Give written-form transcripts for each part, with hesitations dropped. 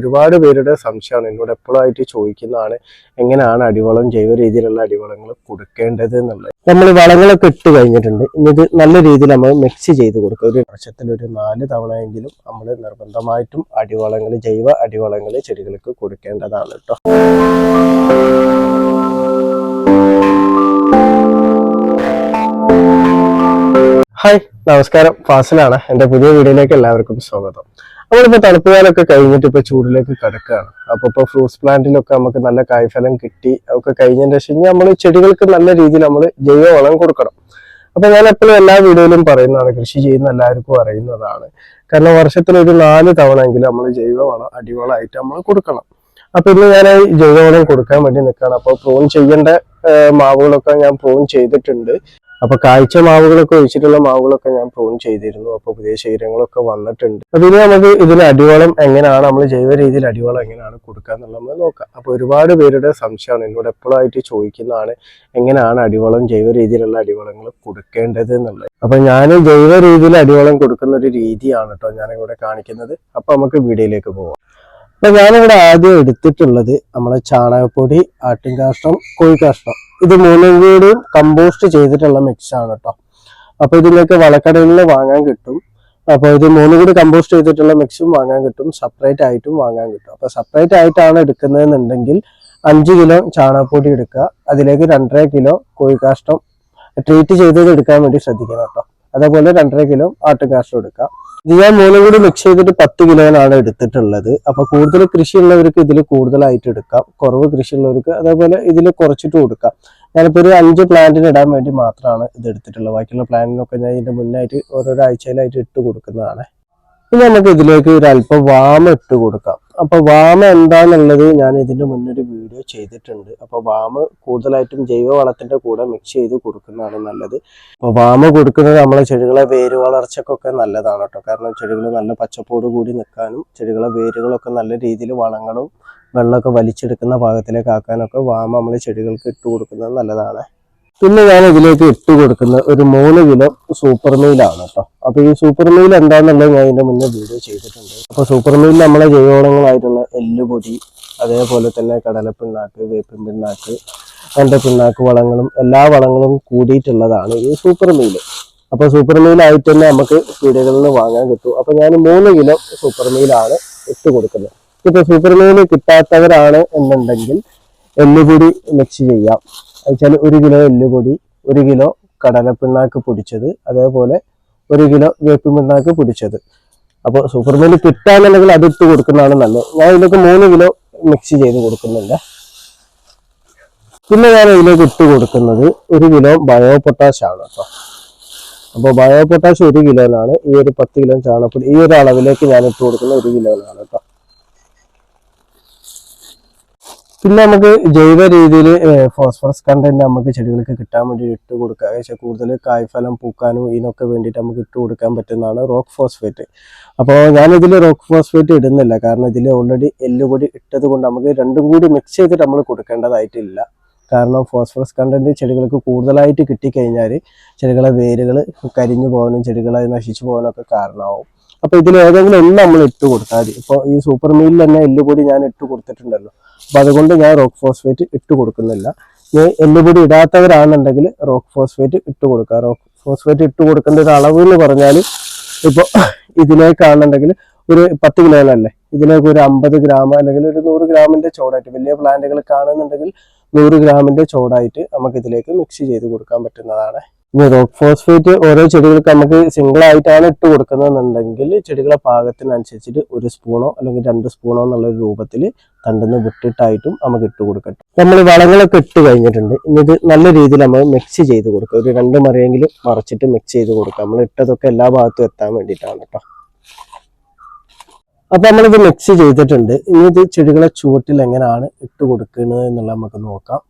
ഒരുപാട് പേരുടെ സംശയമാണ് എന്നോട് എപ്പോഴായിട്ട് ചോദിക്കുന്നതാണ് എങ്ങനെയാണ് അടിവളം ജൈവ രീതിയിലുള്ള അടിവളങ്ങൾ കൊടുക്കേണ്ടത് എന്നുള്ളത്. നമ്മൾ വളങ്ങളൊക്കെ ഇട്ട് കഴിഞ്ഞിട്ടുണ്ട്. ഇനി ഇത് നല്ല രീതിയിൽ നമ്മൾ മിക്സ് ചെയ്ത് കൊടുക്കുക. ഒരു വർഷത്തിൽ ഒരു 4 തവണയെങ്കിലും നമ്മൾ നിർബന്ധമായിട്ടും അടിവളങ്ങൾ ജൈവ അടിവളങ്ങൾ ചെടികൾക്ക് കൊടുക്കേണ്ടതാണ് കേട്ടോ. ഹായ്, നമസ്കാരം. ഫാസിലാണ്. എൻ്റെ പുതിയ വീഡിയോയിലേക്ക് എല്ലാവർക്കും സ്വാഗതം. നമ്മളിപ്പോൾ തണുപ്പുകാലൊക്കെ കഴിഞ്ഞിട്ട് ഇപ്പോൾ ചൂടിലേക്ക് കിടക്കുകയാണ്. അപ്പോൾ ഇപ്പോൾ ഫ്രൂട്ട്സ് പ്ലാന്റിലൊക്കെ നമുക്ക് നല്ല കായ്ഫലം കിട്ടി ഒക്കെ കഴിഞ്ഞതിന് ശേഷം നമ്മൾ ചെടികൾക്ക് നല്ല രീതിയിൽ നമ്മൾ ജൈവ വളം കൊടുക്കണം. അപ്പോൾ ഞാൻ എപ്പോഴും എല്ലാ വീഡിയോയിലും പറയുന്നതാണ്, കൃഷി ചെയ്യുന്ന എല്ലാവർക്കും അറിയുന്നതാണ്. കാരണം വർഷത്തിൽ ഒരു 4 തവണയെങ്കിലും നമ്മൾ ജൈവവളം അടിവളമായിട്ട് നമ്മൾ കൊടുക്കണം. അപ്പോൾ ഇന്ന് ഞാൻ ജൈവവളം കൊടുക്കാൻ വേണ്ടി നിൽക്കുകയാണ്. അപ്പോൾ പ്രൂൺ ചെയ്യേണ്ട മാവുകളൊക്കെ ഞാൻ പ്രൂൺ ചെയ്തിട്ടുണ്ട്. അപ്പൊ കാഴ്ച മാവുകളൊക്കെ ഒഴിച്ചിട്ടുള്ള മാവുകളൊക്കെ ഞാൻ പ്രൂൺ ചെയ്തിരുന്നു. അപ്പൊ പുതിയ ശരീരങ്ങളൊക്കെ വന്നിട്ടുണ്ട്. അപ്പൊ ഇനി നമുക്ക് ഇതിന് അടിവളം എങ്ങനെയാണ് നമ്മൾ ജൈവ രീതിയിൽ അടിവളം എങ്ങനെയാണ് കൊടുക്കുക എന്നുള്ളത് നമ്മൾ നോക്കാം. അപ്പൊ ഒരുപാട് പേരുടെ സംശയമാണ് എന്നോട് എപ്പോഴായിട്ട് ചോദിക്കുന്നതാണ് എങ്ങനെയാണ് അടിവളം ജൈവ രീതിയിലുള്ള അടിവളങ്ങൾ കൊടുക്കേണ്ടത് എന്നുള്ളത്. അപ്പൊ ഞാൻ ജൈവ രീതിയിൽ അടിവളം കൊടുക്കുന്ന ഒരു രീതിയാണ് കേട്ടോ ഞാനിവിടെ കാണിക്കുന്നത്. അപ്പൊ നമുക്ക് വീഡിയോയിലേക്ക് പോവാം. അപ്പൊ ഞാനിവിടെ ആദ്യം എടുത്തിട്ടുള്ളത് നമ്മളെ ചാണകപ്പൊടി, ആട്ടിൻകാഷ്ടം, കോഴിക്കാഷ്ടം, ഇത് 3 കൂടിയും കമ്പോസ്റ്റ് ചെയ്തിട്ടുള്ള മിക്സ് ആണ് കേട്ടോ. അപ്പൊ ഇതിലേക്ക് വളക്കടയിൽ നിന്ന് വാങ്ങാൻ കിട്ടും. അപ്പൊ ഇത് 3 കൂടി കമ്പോസ്റ്റ് ചെയ്തിട്ടുള്ള മിക്സും വാങ്ങാൻ കിട്ടും, സെപ്പറേറ്റ് ആയിട്ടും വാങ്ങാൻ കിട്ടും. അപ്പൊ സെപ്പറേറ്റ് ആയിട്ടാണ് എടുക്കുന്നതെന്നുണ്ടെങ്കിൽ 5 കിലോ ചാണകപ്പൊടി എടുക്കുക, അതിലേക്ക് 2.5 കിലോ കോഴിക്കാഷ്ടം ട്രീറ്റ് ചെയ്തത് എടുക്കാൻ വേണ്ടി ശ്രദ്ധിക്കണം കേട്ടോ. അതേപോലെ 2.5 കിലോ ആട്ടുകാഷ്ടം എടുക്കുക. ഇത് ഞാൻ 3 കൂടി മിക്സ് ചെയ്തിട്ട് 10 കിലോനാണ് എടുത്തിട്ടുള്ളത്. അപ്പൊ കൂടുതൽ കൃഷിയുള്ളവർക്ക് ഇതിൽ കൂടുതലായിട്ട് എടുക്കാം, കുറവ് കൃഷിയുള്ളവർക്ക് അതേപോലെ ഇതിൽ കുറച്ചിട്ട് കൊടുക്കാം. ഞാനിപ്പോൾ ഒരു 5 പ്ലാന്റിന് ഇടാൻ വേണ്ടി മാത്രമാണ് ഇത് എടുത്തിട്ടുള്ളത്. ബാക്കിയുള്ള പ്ലാന്റിനൊക്കെ ഞാൻ ഇതിന്റെ മുന്നായിട്ട് ഓരോരോ ആഴ്ചയിലായിട്ട് ഇട്ട് കൊടുക്കുന്നതാണ്. ഇനി നമുക്ക് ഇതിലേക്ക് ഒരു അല്പം വാമ ഇട്ട് കൊടുക്കാം. അപ്പൊ വാമ എന്താന്നുള്ളത് ഞാൻ ഇതിന്റെ മുന്നൊരു വീഡിയോ ചെയ്തിട്ടുണ്ട്. അപ്പൊ വാമ കൂടുതലായിട്ടും ജൈവ വളത്തിന്റെ കൂടെ മിക്സ് ചെയ്ത് കൊടുക്കുന്നതാണ് നല്ലത്. അപ്പൊ വാമ കൊടുക്കുന്നത് നമ്മളെ ചെടികളെ വേര് വളർച്ചക്കൊക്കെ നല്ലതാണ് കേട്ടോ. കാരണം ചെടികൾ നല്ല പച്ചപ്പോട് കൂടി നിൽക്കാനും ചെടികളെ വേരുകളൊക്കെ നല്ല രീതിയിൽ വളങ്ങളും വെള്ളമൊക്കെ വലിച്ചെടുക്കുന്ന ഭാഗത്തിലേക്ക് ആക്കാനൊക്കെ വാമ നമ്മൾ ചെടികൾക്ക് ഇട്ട് കൊടുക്കുന്നത് നല്ലതാണ്. പിന്നെ ഞാൻ ഇതിലേക്ക് ഇട്ട് കൊടുക്കുന്നത് ഒരു 3 കിലോ സൂപ്പർ മീലാണ് കേട്ടോ. അപ്പൊ ഈ സൂപ്പർ മീൽ എന്താണെന്നുള്ളത് ഞാൻ ഇതിന്റെ മുന്നേ വീഡിയോ ചെയ്തിട്ടുണ്ട്. അപ്പൊ സൂപ്പർ മീൽ നമ്മളെ ജൈവവളങ്ങളായിട്ടുള്ള എല്ലുപൊടി, അതേപോലെ തന്നെ കടലപ്പിണ്ണാക്ക്, വേപ്പിൻ പിണ്ണാക്ക്, പിണ്ണാക്ക് വളങ്ങളും എല്ലാ വളങ്ങളും കൂടിയിട്ടുള്ളതാണ് ഈ സൂപ്പർ മീൽ. അപ്പൊ സൂപ്പർ മീലായിട്ട് തന്നെ നമുക്ക് പീടികകളിൽ നിന്ന് വാങ്ങാൻ കിട്ടും. അപ്പൊ ഞാൻ 3 കിലോ സൂപ്പർ മീലാണ് ഇട്ട് കൊടുക്കുന്നത്. ഇപ്പൊ സൂപ്പർ മീൽ കിട്ടാത്തവരാണ് എന്നുണ്ടെങ്കിൽ എല്ലുപൊടി മിക്സ് ചെയ്യാം. വെച്ചാൽ 1 കിലോ എല്ലുപൊടി, 1 കിലോ കടലപ്പിണ്ണാക്ക് പൊടിച്ചത്, അതേപോലെ 1 കിലോ വേപ്പിൻ പിണ്ണാക്ക് പൊടിച്ചത്. അപ്പോൾ സൂപ്പർ മീൽ കിട്ടാന്നുണ്ടെങ്കിൽ അത് ഇട്ട് കൊടുക്കുന്നതാണ് നല്ലത്. ഞാൻ ഇതിലേക്ക് 3 കിലോ മിക്സ് ചെയ്ത് കൊടുക്കുന്നുണ്ട്. പിന്നെ ഞാൻ ഇതിലേക്ക് ഇട്ട് കൊടുക്കുന്നത് 1 കിലോ ബയോ പൊട്ടാഷ് ആണ് കേട്ടോ. അപ്പോൾ ബയോ പൊട്ടാഷ് 1 കിലോനാണ്. ഈ ഒരു 10 കിലോ ചാണകപ്പൊടി ഈ ഒരു അളവിലേക്ക് ഞാൻ ഇട്ട് കൊടുക്കുന്നത് 1 കിലോനാണ് കേട്ടോ. പിന്നെ നമുക്ക് ജൈവ രീതിയിൽ ഫോസ്ഫറസ് കണ്ടന്റ് നമുക്ക് ചെടികൾക്ക് കിട്ടാൻ വേണ്ടി ഇട്ട് കൊടുക്കുക. പക്ഷേ കൂടുതൽ കായ്ഫലം പൂക്കാനും ഇതിനൊക്കെ വേണ്ടിയിട്ട് നമുക്ക് ഇട്ട് കൊടുക്കാൻ പറ്റുന്നതാണ് റോക്ക് ഫോസ്ഫേറ്റ്. അപ്പോൾ ഞാനിതിൽ റോക്ക് ഫോസ്ഫേറ്റ് ഇടുന്നില്ല, കാരണം ഇതിൽ ഓൾറെഡി എല്ലുപൊടി ഇട്ടത് കൊണ്ട് നമുക്ക് രണ്ടും കൂടി മിക്സ് ചെയ്തിട്ട് നമ്മൾ കൊടുക്കേണ്ടതായിട്ടില്ല. കാരണം ഫോസ്ഫറസ് കണ്ടന്റ് ചെടികൾക്ക് കൂടുതലായിട്ട് കിട്ടിക്കഴിഞ്ഞാൽ ചെടികളെ വേരുകൾ കരിഞ്ഞു പോകാനും ചെടികളെ നശിച്ചു പോകാനൊക്കെ കാരണമാവും. അപ്പൊ ഇതിൽ ഏതെങ്കിലും ഒന്ന് നമ്മൾ ഇട്ട് കൊടുത്താൽ മതി. ഇപ്പോൾ ഈ സൂപ്പർ മീലിൽ തന്നെ എല്ലുപൊടി ഞാൻ ഇട്ട് കൊടുത്തിട്ടുണ്ടല്ലോ. അപ്പൊ അതുകൊണ്ട് ഞാൻ റോക്ക് ഫോസ്ഫേറ്റ് ഇട്ട് കൊടുക്കുന്നില്ല. ഞാൻ എല്ലുപൊടി ഇടാത്തവരാണെന്നുണ്ടെങ്കിൽ റോക്ക് ഫോസ്ഫേറ്റ് ഇട്ട് കൊടുക്കുക. റോക്ക് ഫോസ്ഫേറ്റ് ഇട്ട് കൊടുക്കേണ്ട ഒരു അളവ് എന്ന് പറഞ്ഞാൽ ഇപ്പോൾ ഇതിലേക്കാണെന്നുണ്ടെങ്കിൽ ഒരു 10 കിലോനല്ലേ, ഇതിലേക്ക് ഒരു 50 ഗ്രാം അല്ലെങ്കിൽ ഒരു 100 ഗ്രാമിന്റെ ചോടായിട്ട്, വലിയ പ്ലാന്റുകൾ കാണുന്നുണ്ടെങ്കിൽ 100 ഗ്രാമിന്റെ ചോടായിട്ട് നമുക്ക് ഇതിലേക്ക് മിക്സ് ചെയ്ത് കൊടുക്കാൻ പറ്റുന്നതാണ്. ഇനി റോക്ക് ഫോസ്ഫേറ്റ് ഓരോ ചെടികൾക്ക് നമുക്ക് സിംഗിൾ ആയിട്ടാണ് ഇട്ട് കൊടുക്കുന്നതെന്നുണ്ടെങ്കിൽ ചെടികളെ പാകത്തിനനുസരിച്ചിട്ട് 1 സ്പൂണോ അല്ലെങ്കിൽ 2 സ്പൂണോ എന്നുള്ള രൂപത്തിൽ തണ്ടുന്ന് വിട്ടിട്ടായിട്ടും നമുക്ക് ഇട്ട് കൊടുക്കട്ടെ. നമ്മൾ വളങ്ങളൊക്കെ ഇട്ട് കഴിഞ്ഞിട്ടുണ്ട്. ഇനി ഇത് നല്ല രീതിയിൽ നമ്മൾ മിക്സ് ചെയ്ത് കൊടുക്കുക. ഒരു 2 മറിയെങ്കിലും മറിച്ചിട്ട് മിക്സ് ചെയ്ത് കൊടുക്കുക. നമ്മൾ ഇട്ടതൊക്കെ എല്ലാ ഭാഗത്തും എത്താൻ വേണ്ടിയിട്ടാണ് കേട്ടോ. അപ്പൊ നമ്മളിത് മിക്സ് ചെയ്തിട്ടുണ്ട്. ഇനി ഇത് ചെടികളെ ചുവട്ടിൽ എങ്ങനെയാണ് ഇട്ട് കൊടുക്കുന്നത് എന്നുള്ളത് നമുക്ക് നോക്കാം.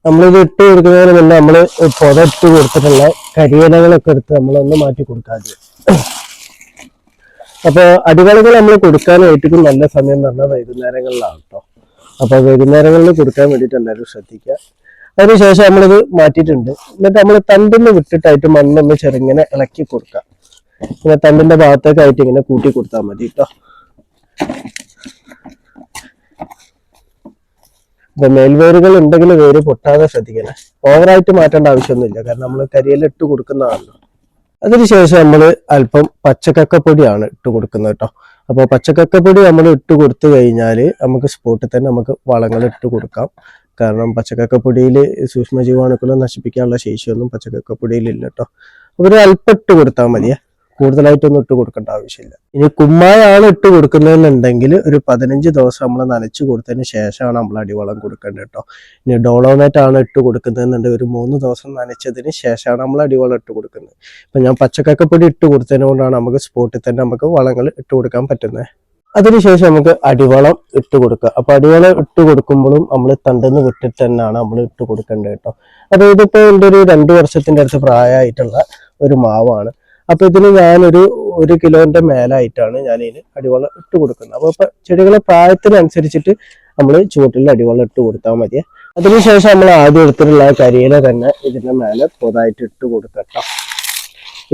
നമ്മളിത് ഇട്ട് കൊടുക്കുന്നതിന് മുന്നേ നമ്മൾ പുത ഇട്ട് കൊടുത്തിട്ടുള്ള കരിയിലകളൊക്കെ എടുത്ത് നമ്മളൊന്ന് മാറ്റി കൊടുക്കാതെ. അപ്പൊ അടിവളകൾ നമ്മൾ കൊടുക്കാനായിട്ട് നല്ല സമയം എന്ന് പറഞ്ഞാൽ വൈകുന്നേരങ്ങളിലാണ് കേട്ടോ. അപ്പൊ വൈകുന്നേരങ്ങളിൽ കൊടുക്കാൻ വേണ്ടിയിട്ട് എല്ലാവരും ശ്രദ്ധിക്കുക. അതിനുശേഷം നമ്മളിത് മാറ്റിയിട്ടുണ്ട്. എന്നിട്ട് നമ്മൾ തണ്ടിന്ന് വിട്ടിട്ടായിട്ട് മണ്ണൊന്ന് ചെറുങ്ങനെ ഇളക്കി കൊടുക്കുക. ഇങ്ങനെ തണ്ടിന്റെ ഭാഗത്തേക്കായിട്ട് ഇങ്ങനെ കൂട്ടി കൊടുത്താൽ മതി കേട്ടോ. ഇപ്പൊ മേൽവേരുകൾ ഉണ്ടെങ്കിൽ വേര് പൊട്ടാതെ ശ്രദ്ധിക്കണം. ഓവറായിട്ട് മാറ്റേണ്ട ആവശ്യമൊന്നുമില്ല, കാരണം നമ്മൾ കരിയില ഇട്ട് കൊടുക്കുന്നതാണല്ലോ. അതിനുശേഷം നമ്മൾ അല്പം പച്ചക്കക്കപ്പൊടിയാണ് ഇട്ട് കൊടുക്കുന്നത് കേട്ടോ. അപ്പോൾ പച്ചക്കക്കപ്പൊടി നമ്മൾ ഇട്ട് കൊടുത്തു കഴിഞ്ഞാൽ നമുക്ക് സ്പോട്ടിൽ തന്നെ നമുക്ക് വളങ്ങൾ ഇട്ട് കൊടുക്കാം. കാരണം പച്ചക്കക്കപ്പൊടിയിൽ സൂക്ഷ്മജീവാണുക്കളെ നശിപ്പിക്കാനുള്ള ശേഷിയൊന്നും പച്ചക്കക്കപ്പൊടിയിലില്ല കേട്ടോ. അപ്പോൾ ഒരു അല്പം ഇട്ട് കൊടുത്താൽ മതിയെ, കൂടുതലായിട്ടൊന്നും ഇട്ട് കൊടുക്കേണ്ട ആവശ്യമില്ല. ഇനി കുമ്മായാണ് ഇട്ട് കൊടുക്കുന്നതെന്നുണ്ടെങ്കിൽ ഒരു 15 ദിവസം നമ്മൾ നനച്ചു കൊടുത്തതിന് ശേഷമാണ് നമ്മൾ അടിവളം കൊടുക്കേണ്ടത് കേട്ടോ. ഇനി ഡോളോമേറ്റ് ആണ് ഇട്ട് കൊടുക്കുന്നതെന്നുണ്ടെങ്കിൽ ഒരു 3 ദിവസം നനച്ചതിന് ശേഷമാണ് നമ്മൾ അടിവളം ഇട്ട് കൊടുക്കുന്നത്. ഇപ്പം ഞാൻ പച്ചക്കക്കപ്പൊടി ഇട്ട് കൊടുത്തതിന് കൊണ്ടാണ് നമുക്ക് സ്പോട്ടിൽ തന്നെ നമുക്ക് വളങ്ങൾ ഇട്ട് കൊടുക്കാൻ പറ്റുന്നത്. അതിനുശേഷം നമുക്ക് അടിവളം ഇട്ട് കൊടുക്കുക. അപ്പൊ അടിവളം ഇട്ട് കൊടുക്കുമ്പോഴും നമ്മൾ തണ്ടെന്ന് വിട്ടിട്ട് തന്നെയാണ് നമ്മൾ ഇട്ട് കൊടുക്കേണ്ടത് കേട്ടോ. അതായത് ഇപ്പോൾ എൻ്റെ ഒരു 2 വർഷത്തിന്റെ അടുത്ത് പ്രായമായിട്ടുള്ള ഒരു മാവാണ്. അപ്പൊ ഇതിന് ഞാനൊരു 1 കിലോന്റെ മേലായിട്ടാണ് ഞാൻ ഇതിന് അടിവളം ഇട്ട് കൊടുക്കുന്നത്. അപ്പൊ ചെടികളെ പ്രായത്തിനനുസരിച്ചിട്ട് നമ്മൾ ചുവട്ടിൽ അടിവളം ഇട്ട് കൊടുത്താൽ മതിയെ. അതിനുശേഷം നമ്മൾ ആദ്യം എടുത്തിട്ടുള്ള കരിയില തന്നെ ഇതിന്റെ മേലെ പൊതായിട്ട് ഇട്ട് കൊടുക്കട്ടോ.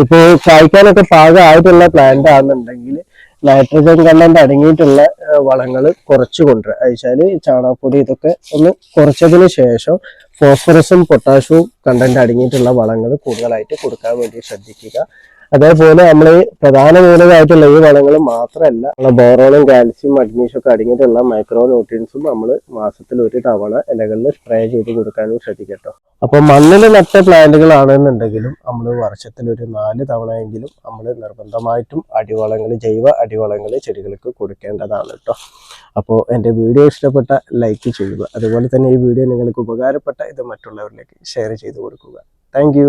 ഇപ്പൊ കായ്ക്കാനൊക്കെ പാകമായിട്ടുള്ള പ്ലാന്റ് ആണെന്നുണ്ടെങ്കിൽ നൈട്രജൻ കണ്ടന്റ് അടങ്ങിയിട്ടുള്ള വളങ്ങൾ കുറച്ച് കൊണ്ടുവരിക. അയച്ചാല് ചാണകപ്പൊടി ഇതൊക്കെ ഒന്ന് കുറച്ചതിന് ശേഷം ഫോസ്ഫറസും പൊട്ടാഷ്യവും കണ്ടന്റ് അടങ്ങിയിട്ടുള്ള വളങ്ങൾ കൂടുതലായിട്ട് കൊടുക്കാൻ വേണ്ടി ശ്രദ്ധിക്കുക. അതേപോലെ നമ്മൾ പ്രധാന മൂലകമായിട്ടുള്ള ഈ വളങ്ങൾ മാത്രമല്ല, ബോറോണും കാൽസ്യം മഗ്നീഷ്യം ഒക്കെ അടങ്ങിയിട്ടുള്ള മൈക്രോ ന്യൂട്രിയൻസും നമ്മൾ മാസത്തിൽ 1 തവണ ഇലകളിൽ സ്പ്രേ ചെയ്ത് കൊടുക്കാനും ശ്രദ്ധിക്കട്ടോ. അപ്പൊ മണ്ണിൽ നട്ട പ്ലാന്റുകളാണെന്നുണ്ടെങ്കിലും നമ്മൾ വർഷത്തിൽ ഒരു 4 തവണയെങ്കിലും നമ്മൾ നിർബന്ധമായിട്ടും അടിവളങ്ങൾ, ജൈവ അടിവളങ്ങൾ ചെടികൾക്ക് കൊടുക്കേണ്ടതാണ് കേട്ടോ. അപ്പോൾ എൻ്റെ വീഡിയോ ഇഷ്ടപ്പെട്ട ലൈക്ക് ചെയ്യുക. അതുപോലെ തന്നെ ഈ വീഡിയോ നിങ്ങൾക്ക് ഉപകാരപ്പെട്ട ഇത് മറ്റുള്ളവരിലേക്ക് ഷെയർ ചെയ്ത് കൊടുക്കുക. താങ്ക്